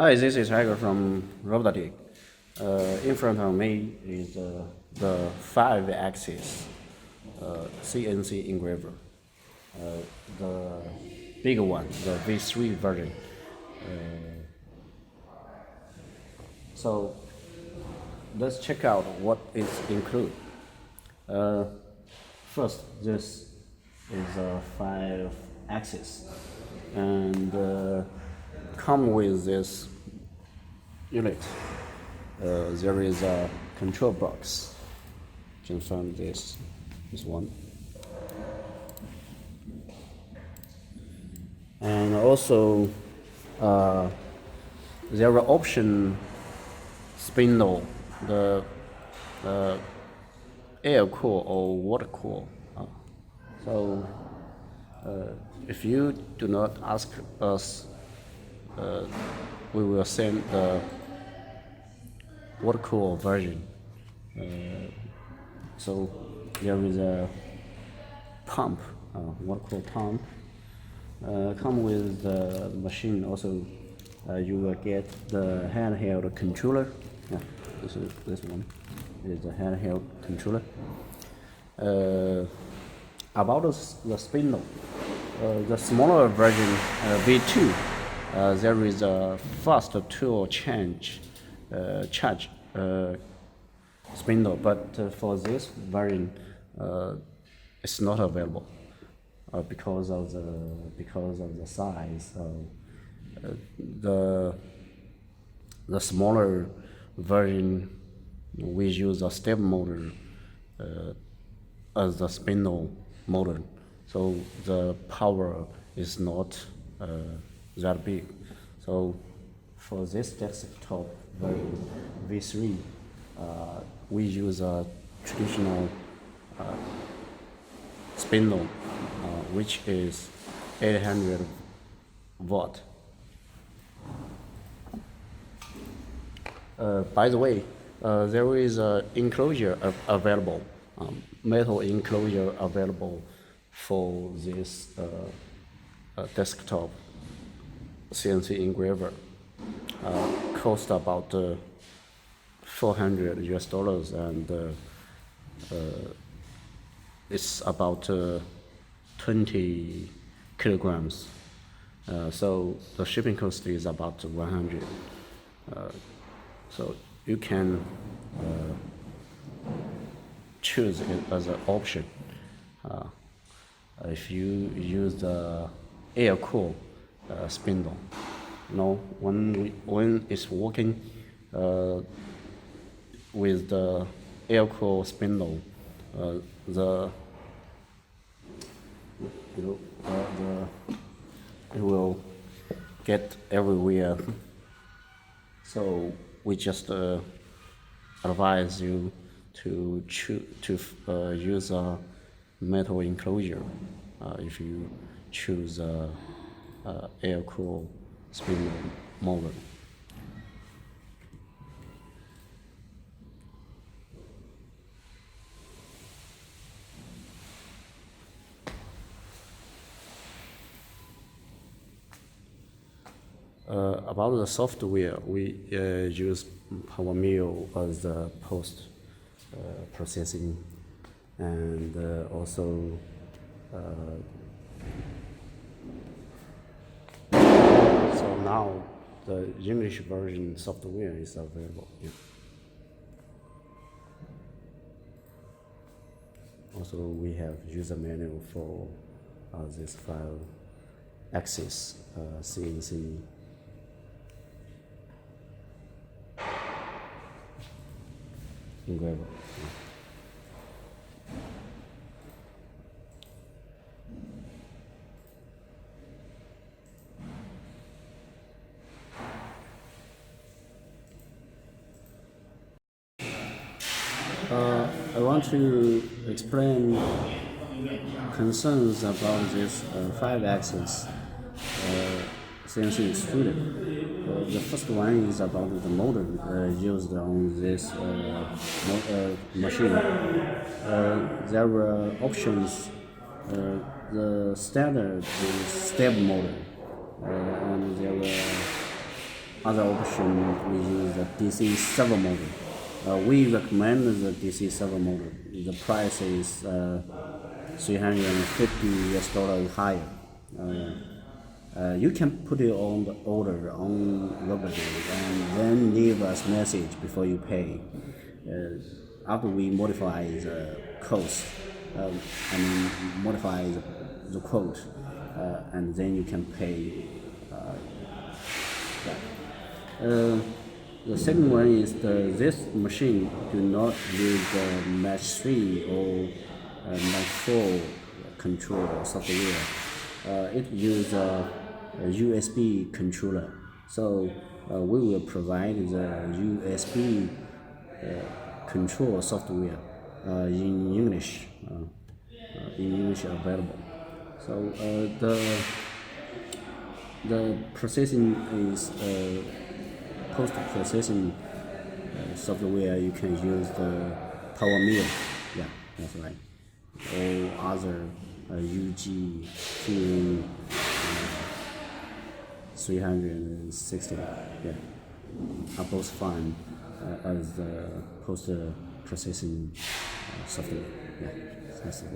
Hi, this is Tiger from RobotDigg. In front of me is the 5-axis CNC engraver, the bigger one, the V3 version. So let's check out what is included. First, this is a 5-axis, and come with this unit. There is a control box. You can find this one, and also there are option spindle, the air cool or water cool. So if you do not ask us, we will send the water cool version. So there is a pump, water cool pump. Come with the machine. Also, you will get the handheld controller. Yeah, this one is the handheld controller. About the spindle, the smaller version V2, there is a fast tool charge spindle, but for this version, it's not available because of the size. The smaller version, we use a step motor as the spindle motor, so the power is not that big. So for this desktop version V3, we use a traditional spindle, which is 800 watt. By the way, there is an enclosure available, metal enclosure available for this desktop CNC engraver. Cost about $400 US, and it's about 20 kilograms. So the shipping cost is about 100. So you can choose it as an option. If you use the air cool spindle, when it's working with the air cool spindle, it will get everywhere. So we just advise you to use a metal enclosure if you choose air cool spindle motor. About the software, we use PowerMill as the post processing, and also so now the English version software is available. Yeah. Also, we have user manual for this 5-axis CNC engraver. I want to explain concerns about this 5-axis CNC extruder. The first one is about the motor used on this machine. There were options. The standard is step motor, and there were other option we use the DC server model. We recommend the DC server model. The price is $350 higher. You can put it on the order on RobotDigg and then leave us message before you pay. After we modify the cost, modify the quote, and then you can pay that. The second one is this machine do not use match 3 or match 4 control software. It uses a USB controller. So we will provide the USB control software in English available. So the processing is post-processing software. You can use the power mill. Yeah, that's right. Or other UG 360. Yeah, are both fine as the post-processing software. Yeah, that's it.